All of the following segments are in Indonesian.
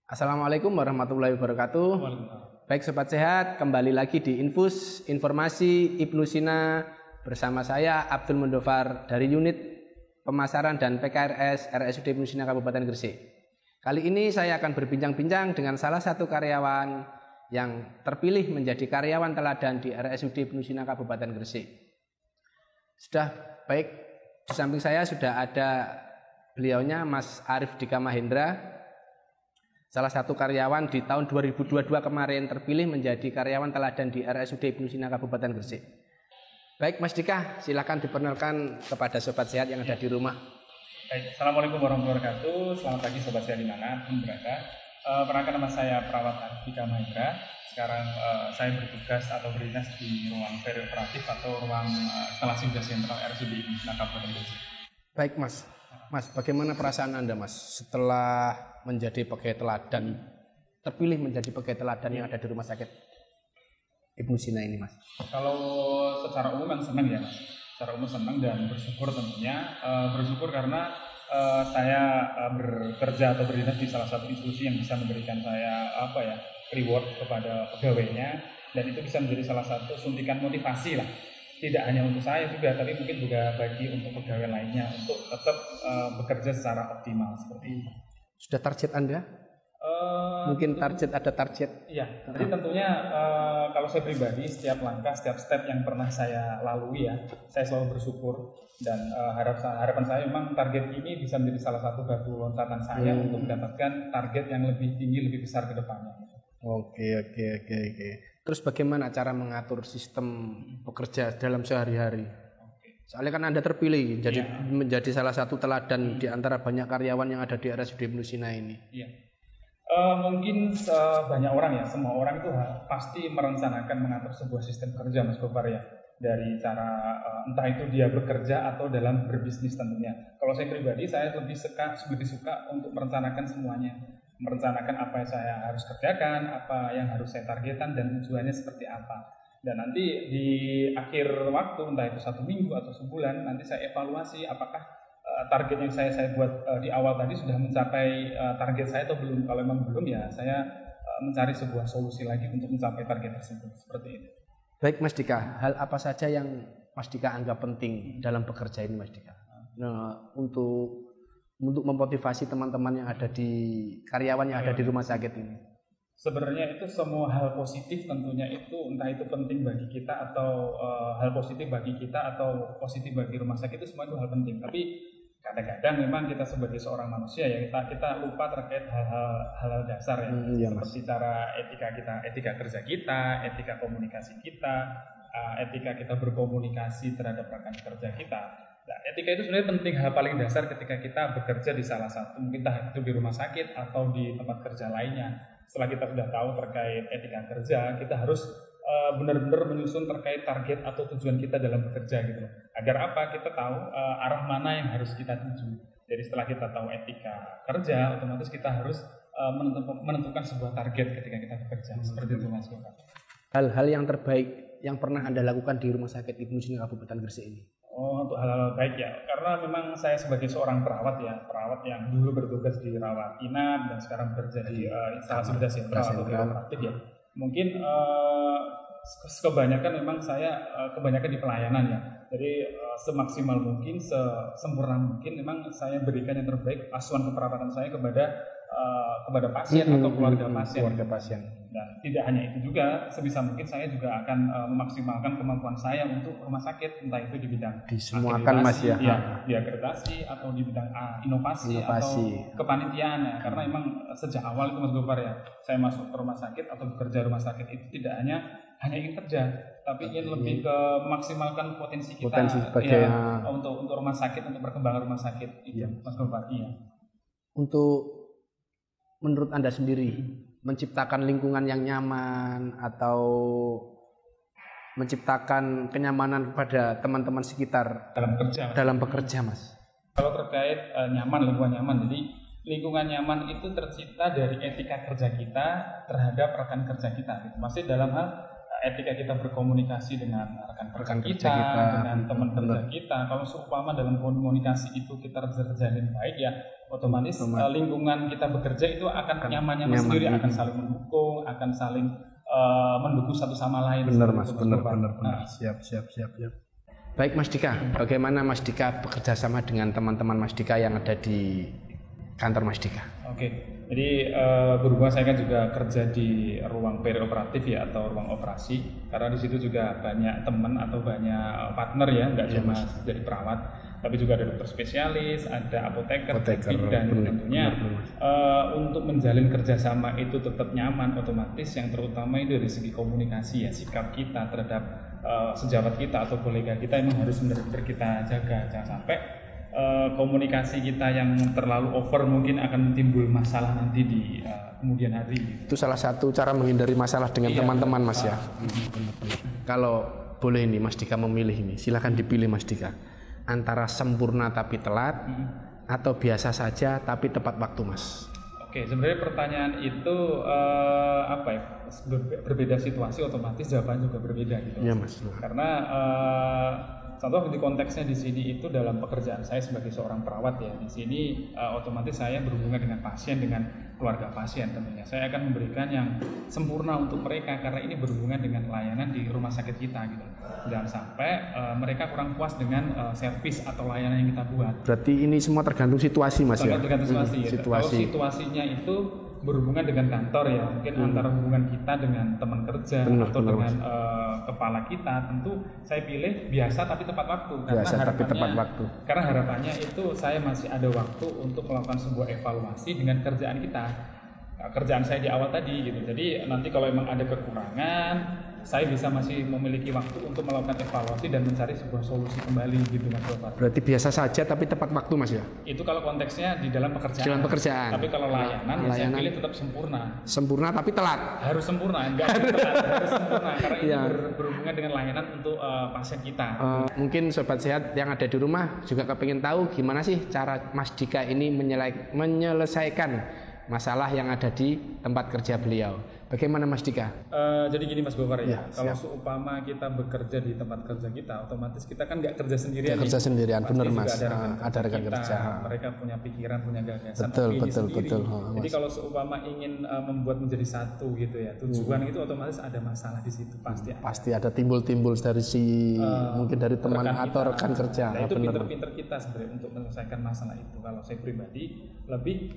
Assalamualaikum warahmatullahi wabarakatuh. Baik sobat sehat, kembali lagi di Infus Informasi Ibnu Sina bersama saya Abdul Mundofar dari unit pemasaran dan PKRS RSUD Ibnu Sina Kabupaten Gresik. Kali ini saya akan berbincang-bincang dengan salah satu karyawan yang terpilih menjadi karyawan teladan di RSUD Ibnu Sina Kabupaten Gresik. Sudah baik, di samping saya sudah ada beliaunya Mas Arif Dika Mahendra, salah satu karyawan di tahun 2022 kemarin terpilih menjadi karyawan teladan di RSUD Ibnu Sina Kabupaten Gresik. Baik Mas Dika, silakan diperkenalkan kepada sobat sehat yang ada di rumah. Baik, Assalamualaikum warahmatullahi wabarakatuh. Selamat pagi sobat sehat dimana pun berada. Perkenalkan, nama saya Perawat Arif Dika Mahendra. Sekarang saya bertugas atau berdinas di ruang perioperatif atau ruang instalasi udah sentral RSUD Ibnu Sina Kabupaten Gresik. Baik Mas, bagaimana perasaan Anda Mas setelah menjadi pegawai teladan, terpilih menjadi pegawai teladan yang ada di rumah sakit Ibnu Sina ini Mas? Kalau secara umum kan senang ya Mas, secara umum senang dan bersyukur tentunya. Bersyukur karena saya bekerja atau berdinas di salah satu institusi yang bisa memberikan saya reward kepada pegawainya, dan itu bisa menjadi salah satu suntikan motivasi lah. Tidak hanya untuk saya juga, tapi mungkin juga bagi untuk pegawai lainnya untuk tetap bekerja secara optimal seperti itu. Sudah target Anda? Mungkin ada target? Iya, jadi tentunya kalau saya pribadi, setiap langkah, setiap step yang pernah saya lalui ya, saya selalu bersyukur. Dan harapan saya memang target ini bisa menjadi salah satu batu loncatan saya untuk mendapatkan target yang lebih tinggi, lebih besar ke depannya. Oke. Terus bagaimana cara mengatur sistem bekerja dalam sehari-hari? Soalnya kan Anda terpilih menjadi salah satu teladan di antara banyak karyawan yang ada di RSUD Ibnu Sina ini. Iya. Mungkin banyak orang ya, semua orang itu pasti merencanakan mengatur sebuah sistem kerja Mas Gopar ya. Dari cara entah itu dia bekerja atau dalam berbisnis tentunya. Kalau saya pribadi, saya lebih suka untuk merencanakan semuanya. Merencanakan apa yang saya harus kerjakan, apa yang harus saya targetkan, dan tujuannya seperti apa. Dan nanti di akhir waktu, entah itu 1 minggu atau sebulan, nanti saya evaluasi apakah target yang saya buat di awal tadi sudah mencapai target saya atau belum. Kalau memang belum, ya saya mencari sebuah solusi lagi untuk mencapai target tersebut. Seperti itu. Baik Mas Dika, hal apa saja yang Mas Dika anggap penting dalam bekerja ini Mas Dika? Nah, untuk memotivasi teman-teman yang ada di karyawan yang ada di rumah sakit ini. Sebenarnya itu semua hal positif tentunya itu, entah itu penting bagi kita atau hal positif bagi kita atau positif bagi rumah sakit, itu semua itu hal penting. Tapi kadang-kadang memang kita sebagai seorang manusia ya, kita lupa terkait hal-hal dasar ya, seperti cara etika kerja kita, etika komunikasi kita, etika kita berkomunikasi terhadap rekan kerja kita. Nah, etika itu sebenarnya penting, hal paling dasar ketika kita bekerja di salah satu, mungkin entah itu di rumah sakit atau di tempat kerja lainnya. Setelah kita sudah tahu terkait etika kerja, kita harus benar-benar menyusun terkait target atau tujuan kita dalam bekerja gitu. Agar apa? Kita tahu arah mana yang harus kita tuju. Jadi setelah kita tahu etika kerja, otomatis kita harus menentukan sebuah target ketika kita bekerja. Seperti itu Mas Bapak. Hal-hal yang terbaik yang pernah Anda lakukan di rumah sakit Ibnu Sina Kabupaten Gresik ini? Untuk hal-hal baik ya, karena memang saya sebagai seorang perawat yang dulu bertugas di rawat inap dan sekarang bekerja di instalasi bedah sentral atau perioperatif ya. Mungkin kebanyakan memang saya kebanyakan di pelayanan ya. Jadi semaksimal mungkin, sesempurna mungkin memang saya berikan yang terbaik asuhan keperawatan saya kepada pasien atau keluarga pasien. Dan tidak hanya itu juga, sebisa mungkin saya juga akan memaksimalkan kemampuan saya untuk rumah sakit, entah itu di bidang disemuakan Mas ya, di akreditasi atau di bidang inovasi atau kepanitiaan ya. Karena memang sejak awal itu Mas Gopar ya, saya masuk ke rumah sakit atau bekerja rumah sakit itu tidak hanya ingin kerja, tapi ingin lebih ke memaksimalkan potensi kita untuk rumah sakit, untuk perkembangan rumah sakit itu Mas Gopar. Untuk menurut Anda sendiri, menciptakan lingkungan yang nyaman atau menciptakan kenyamanan kepada teman-teman sekitar dalam bekerja Mas? Kalau terkait lingkungan nyaman, jadi lingkungan nyaman itu tercipta dari etika kerja kita terhadap rekan kerja kita. Masih dalam hal etika kita berkomunikasi dengan rekan kerja kita, dengan teman kerja kita. Kalau seumpama dalam komunikasi itu kita terjalin baik, ya otomatis lingkungan kita bekerja itu akan nyaman sendiri, akan saling mendukung, akan saling mendukung satu sama lain. Benar Mas, benar. Siap. Baik Mas Dika, bagaimana Mas Dika bekerja sama dengan teman-teman Mas Dika yang ada di kantor Mas Dika? Oke, jadi berhubung saya kan juga kerja di ruang perioperatif ya, atau ruang operasi, karena di situ juga banyak teman atau banyak partner ya, nggak cuma dari perawat, tapi juga ada dokter spesialis, ada apoteker dan tentunya untuk menjalin kerjasama itu tetap nyaman, otomatis yang terutama itu dari segi komunikasi ya, sikap kita terhadap sejawat kita atau kolega kita memang harus benar-benar kita jaga, jangan sampai komunikasi kita yang terlalu over mungkin akan timbul masalah nanti di kemudian hari. Itu salah satu cara menghindari masalah dengan teman-teman Mas ya. Kalau boleh ini Mas Dika memilih ini, silakan dipilih Mas Dika. Antara sempurna tapi telat atau biasa saja tapi tepat waktu Mas. Oke, sebenarnya pertanyaan itu berbeda situasi, otomatis jawabannya juga berbeda gitu. Iya Mas. Karena contoh di konteksnya di sini itu dalam pekerjaan saya sebagai seorang perawat ya, di sini otomatis saya berhubungan dengan pasien, dengan keluarga pasien tentunya. Saya akan memberikan yang sempurna untuk mereka karena ini berhubungan dengan layanan di rumah sakit kita gitu. Jangan sampai mereka kurang puas dengan servis atau layanan yang kita buat. Berarti ini semua tergantung situasi Mas ya? Tergantung situasi ya. Kalau situasinya itu berhubungan dengan kantor ya, mungkin antara hubungan kita dengan teman kerja atau dengan kepala kita, tentu saya pilih biasa tapi tepat waktu. Karena harapannya itu saya masih ada waktu untuk melakukan sebuah evaluasi dengan kerjaan kita, kerjaan saya di awal tadi gitu. Jadi nanti kalau memang ada kekurangan, saya bisa masih memiliki waktu untuk melakukan evaluasi dan mencari sebuah solusi kembali gitu Mas Bapak. Berarti biasa saja tapi tepat waktu Mas ya? Itu kalau konteksnya di dalam pekerjaan. Dalam pekerjaan. Tapi kalau layanan saya pilih tetap sempurna. Sempurna tapi telat. Harus sempurna, enggak telat, harus sempurna karena ini berhubungan dengan layanan untuk pasien kita. Mungkin sobat sehat yang ada di rumah juga kepingin tahu gimana sih cara Mas Dika ini menyelesaikan masalah yang ada di tempat kerja beliau. Bagaimana Mas Dika? Jadi gini Mas Gofar ya, kalau seumpama kita bekerja di tempat kerja kita, otomatis kita kan nggak kerja sendirian. Kerja sendirian, benar Mas. Ada rekan kerja. Mereka punya pikiran, punya gagasan. Betul. Jadi kalau seumpama ingin membuat menjadi satu gitu ya, tujuan itu otomatis ada masalah di situ pasti. Pasti ada timbul-timbul dari mungkin dari teman atau rekan kerja. Nah, itu pinter-pinter kita sebenarnya untuk menyelesaikan masalah itu. Kalau saya pribadi lebih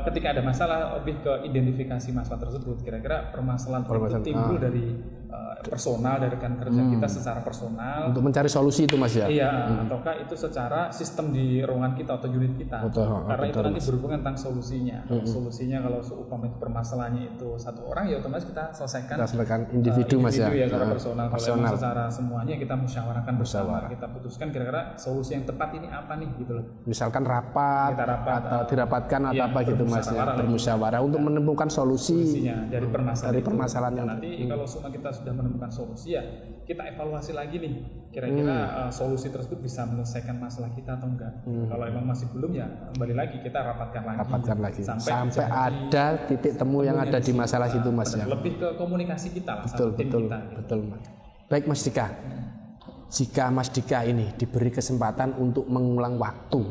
ketika ada masalah lebih ke identifikasi masalah tersebut. Kira-kira permasalahan itu timbul dari personal, dari rekan kerja kita secara personal untuk mencari solusi itu Mas ya? Iya, ataukah itu secara sistem di ruangan kita atau unit kita. Karena itu nanti berhubungan tentang solusinya. Solusinya kalau seumpama itu permasalahannya itu satu orang, ya otomatis kita selesaikan individu Mas ya? Secara personal. Kalau secara semuanya kita musyawarahkan bersama, kita putuskan kira-kira solusi yang tepat ini apa nih gitu loh. Misalkan rapat atau dirapatkan atau apa gitu Mas ya? Bermusyawarah untuk menemukan solusinya dari permasalahan yang nanti kalau semua kita sudah menemukan solusi ya kita evaluasi lagi nih kira-kira solusi tersebut bisa menyelesaikan masalah kita atau enggak. Kalau emang masih belum ya kembali lagi kita rapatkan lagi sampai ada titik temu yang ada di masalah itu Mas ya. Lebih ke komunikasi kita lah sama tim kita. Betul Mas. Baik Mas Dika, jika Mas Dika ini diberi kesempatan untuk mengulang waktu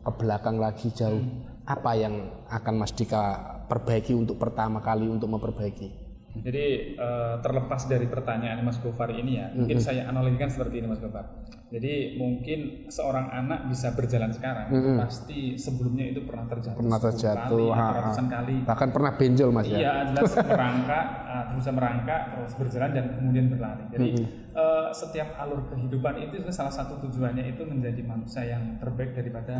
ke belakang lagi jauh, apa yang akan Mas Dika perbaiki untuk pertama kali untuk memperbaiki? Jadi terlepas dari pertanyaan Mas Gofar ini ya, mungkin saya analogikan seperti ini Mas Gofar. Jadi mungkin seorang anak bisa berjalan sekarang, pasti sebelumnya itu pernah terjatuh, ratusan kali, bahkan pernah benjol Mas ya. Iya, jelas merangkak, terus berjalan dan kemudian berlari. Jadi setiap alur kehidupan itu salah satu tujuannya itu menjadi manusia yang terbaik daripada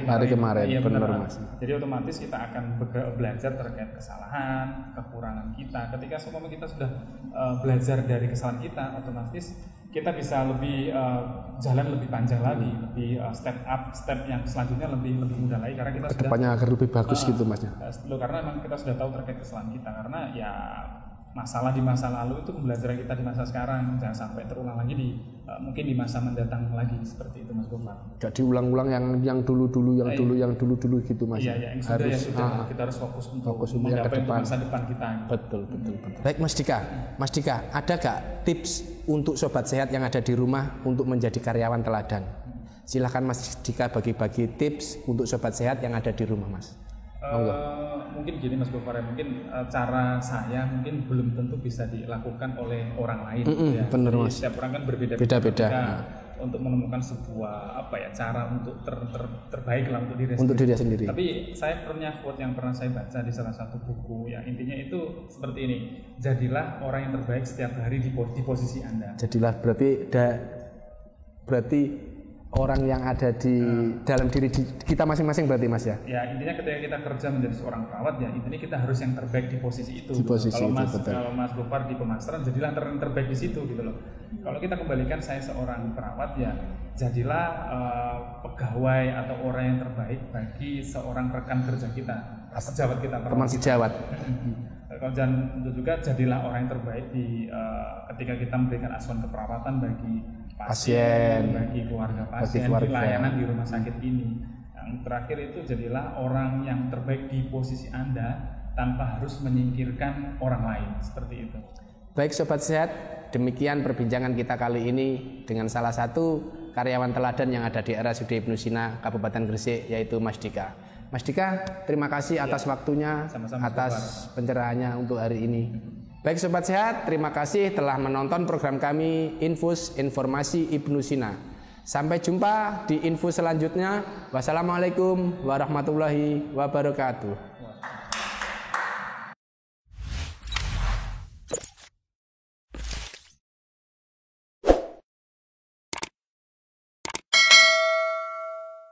hari kemarin. Iya, benar Mas. Jadi otomatis kita akan belajar terkait kesalahan, kekurangan kita. Ketika semua kita sudah belajar dari kesalahan kita, otomatis kita bisa lebih jalan lebih panjang lagi, lebih step yang selanjutnya lebih mudah lagi karena kita kedepannya agar lebih bagus gitu Mas ya. Karena memang kita sudah tahu terkait kesalahan kita, karena ya masalah di masa lalu itu pembelajaran kita di masa sekarang, jangan sampai terulang lagi mungkin di masa mendatang lagi, seperti itu Mas Gofar. Gak diulang-ulang yang dulu gitu Mas. Iya, yang sudah kita harus fokus untuk menggapai masa depan kita. Betul. Baik Mas Dika, ada gak tips untuk sobat sehat yang ada di rumah untuk menjadi karyawan teladan? Silahkan Mas Dika bagi-bagi tips untuk sobat sehat yang ada di rumah Mas. Mungkin gini Mas Gofar, mungkin cara saya mungkin belum tentu bisa dilakukan oleh orang lain. Ya. Benar Mas. Setiap orang kan berbeda-beda. Untuk menemukan sebuah cara untuk terbaik lah untuk diri sendiri. Tapi saya punya quote yang pernah saya baca di salah satu buku, yang intinya itu seperti ini: jadilah orang yang terbaik setiap hari di posisi Anda. Jadilah berarti orang yang ada di dalam diri kita masing-masing berarti Mas ya? Ya, intinya ketika kita kerja menjadi seorang perawat, ya intinya kita harus yang terbaik di posisi itu. Kalau Mas Gofar di pemasaran, jadilah yang terbaik di situ gitu loh. Kalau kita kembalikan saya seorang perawat, ya jadilah pegawai atau orang yang terbaik bagi seorang rekan kerja kita, sejawat kita. Teman sejawat. Dan tentu juga jadilah orang yang terbaik ketika kita memberikan asuhan keperawatan bagi pasien, bagi keluarga pasien, di layanan di rumah sakit ini. Yang terakhir itu jadilah orang yang terbaik di posisi Anda tanpa harus menyingkirkan orang lain, seperti itu. Baik sobat sehat, demikian perbincangan kita kali ini dengan salah satu karyawan teladan yang ada di RSUD Ibnu Sina Kabupaten Gresik, yaitu Mas Dika. Mas Dika, terima kasih atas waktunya, atas pencerahannya untuk hari ini. Baik sobat sehat, terima kasih telah menonton program kami Infus Informasi Ibnu Sina. Sampai jumpa di info selanjutnya. Wassalamualaikum warahmatullahi wabarakatuh.